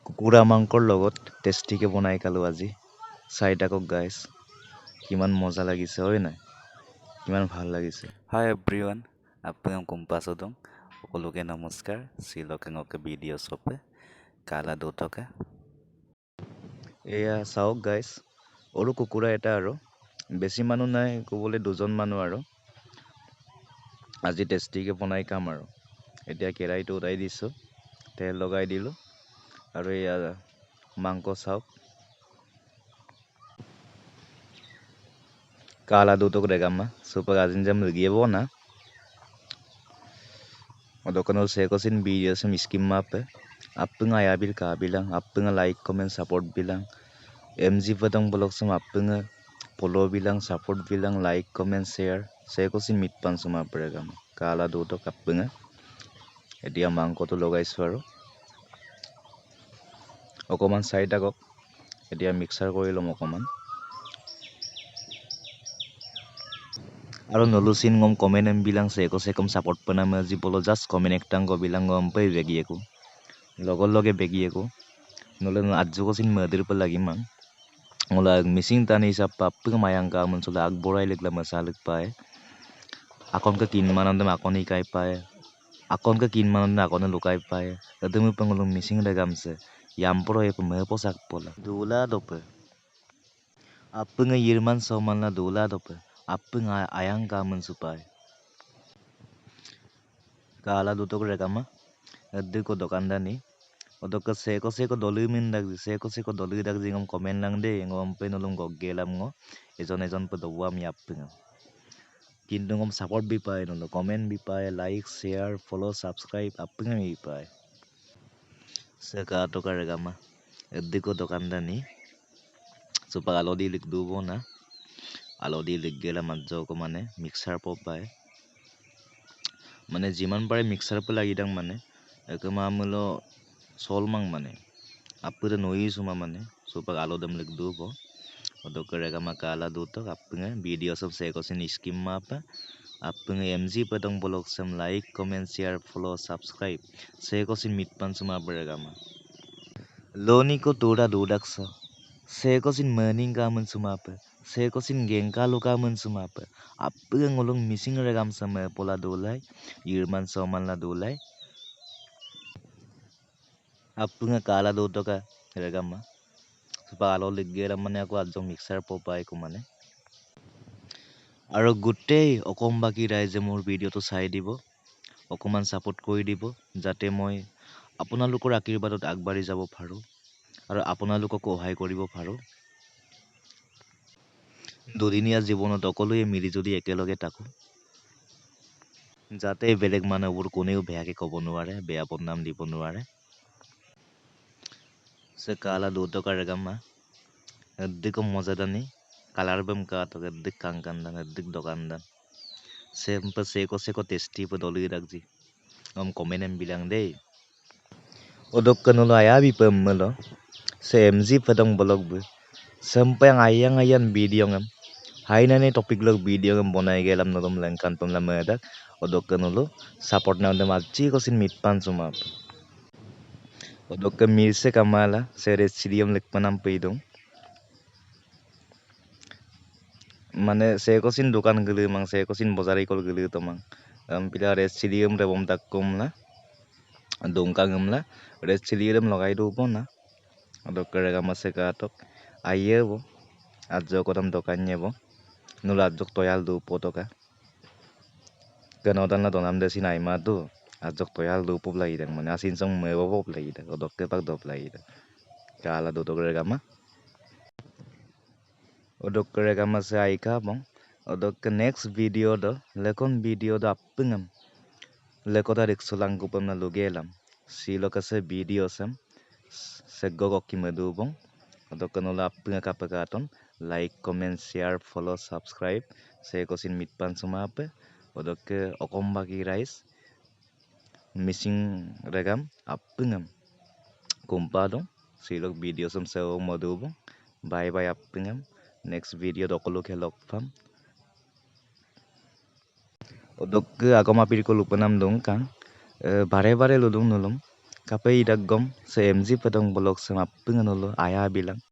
কুকুৰা মাংসৰ লগত টেষ্টিকে বনাই খালোঁ আজি। চাই থাকক গাইছ, কিমান মজা লাগিছে হয় নাই, কিমান ভাল লাগিছে। Hi everyone, apa yang kumpaso dong? Ukuluke namaskar, siloke ngoke video sope, kala dotoka. এয়া চাওক গাইছ, সৰু কুকুৰা এটা আৰু বেছি মানুহ নাই, ক'বলৈ দুজন মানুহ আৰু আজি টেষ্টিকে বনাই খাম আৰু এতিয়া কেৰাহীটো উঠাই দিছোঁ, তেল লগাই দিলোঁ আৰু এয়া মাংস চাওক, kala duto regama supaya azinjam lgiebo na odokono sekosin video sem skim mape appunga ayabil ka bilang appunga like comment support bilang mg padang blog sem appunga follow bilang support bilang like comment share sekosin mitpan suma regama kala duto kappunga etia mangko to logaisu aru okoman side agok etia mixer kori lom okoman Aro nolusin ngom komen em bilang seko sekom support pana maji bolo just komen ektang go bilang ngom pai begi aku logol loge begi aku nole adjo ko sin madir pa lagi mang ngola missing tani sa papu mayang ka mun sula ag borai lekla masalik pae akon ka kin manan dem akon ikai pae akon ka kin manan dem akon lukai pae ademu pangolong missing regam se yam pro e me posak pola dula dope appunga yirman soman la dula dope appunga ayang ka mun supai kala duto ko regama adde ko dokanda ni odok seko dolumin dag seko dolu dag jingom komen lang de ngom pe nolong goggelam ngo ejon pe dowam yapinga কিন্তু ngom support bi pae nolo comment bi pae like share follow subscribe apinga mi pae seka to ka regama adde ko dokanda ni supa alodi lik dubo na alodi lik gela manjo ko mane mixer po pae মানে যিমান পাৰে mixer पे লাগি দাং মানে একমা আমলো sol mang mane apure noi suma mane supak alodam lik dubo odok regama kala duto apnga video sab seko sin skim mapa apnga mg padong bolok sam like comment share follow subscribe seko sin mitpan suma regama loni ko tura dudaksa seko sin morning kamun suma pa seko sin gengka luka mun suma pa apnga ngolong missing regam sama pola dolai yirman soman la dolai apnga kala duto ka regama supaya alo ligera মানে আকৌ আজং mixer Popeyes কো মানে আৰু গোটেই অকমবাকি ৰাইজে মোৰ ভিডিঅ'টো চাই দিব অকমান সাপোৰ্ট কৰি দিব যাতে মই আপোনালোকৰ আশীৰ্বাদত আগবাঢ়ি যাব পাৰো আৰু আপোনালোকক সহায় কৰিব পাৰো দুদিনীয়া জীৱনত অকলয়ে মিলি যদি একেলগে থাকো যাতে বেলেগ মানুহবোৰ কোনেও বেয়াকে ক'ব নোৱাৰে বেয়া বদনাম দিব নোৱাৰে sekala duto ka regama addik mojadani kalar bem ka to addik kangkandan addik dokandan sempa seko tasty pa doli ragji om komen em bilang dei odok kanulo ayabi pemmelo se mg padang bolog bu sampai yang ayang video ngam haina ne topic log video ngam bonai gelam nolom lengkan pemla medak odok kanulo support na dem aji ko sin mitpan sumap odok ke mirse kamala se residium lekpanam peidong মানে sekosin dukan gelu mang sekosin bozari kol gelu to mang pila residium re bom tak kumla dongkang amla residium logai do na odok kere gama se katok aye bo ajo kodam dokannya bo nula ajok toyal do potoka kanodan la donam desi naima do ajok toyal do pop lagi dang mane asin song me bo pop lagi dang odok ke pak dop lagi dang kala do kere gama odok kere gama se aika bong odok ke next video do lekon video do appingam lekota riksulang gupam na lugelam si lokase video sam segogok ki medubong odok kanola appinga kapagaton like comment share follow subscribe se kosin mitpan sumape odok ke okombagi rice missing regam appingam kumpadong silok video sam se modubong bye bye appingam next video dokolo kelok pam odok ke agama pir ko lupanam dong kang bare lulung nulum kapai idak gom se MG padong bolok sama pengen lo ayah bilang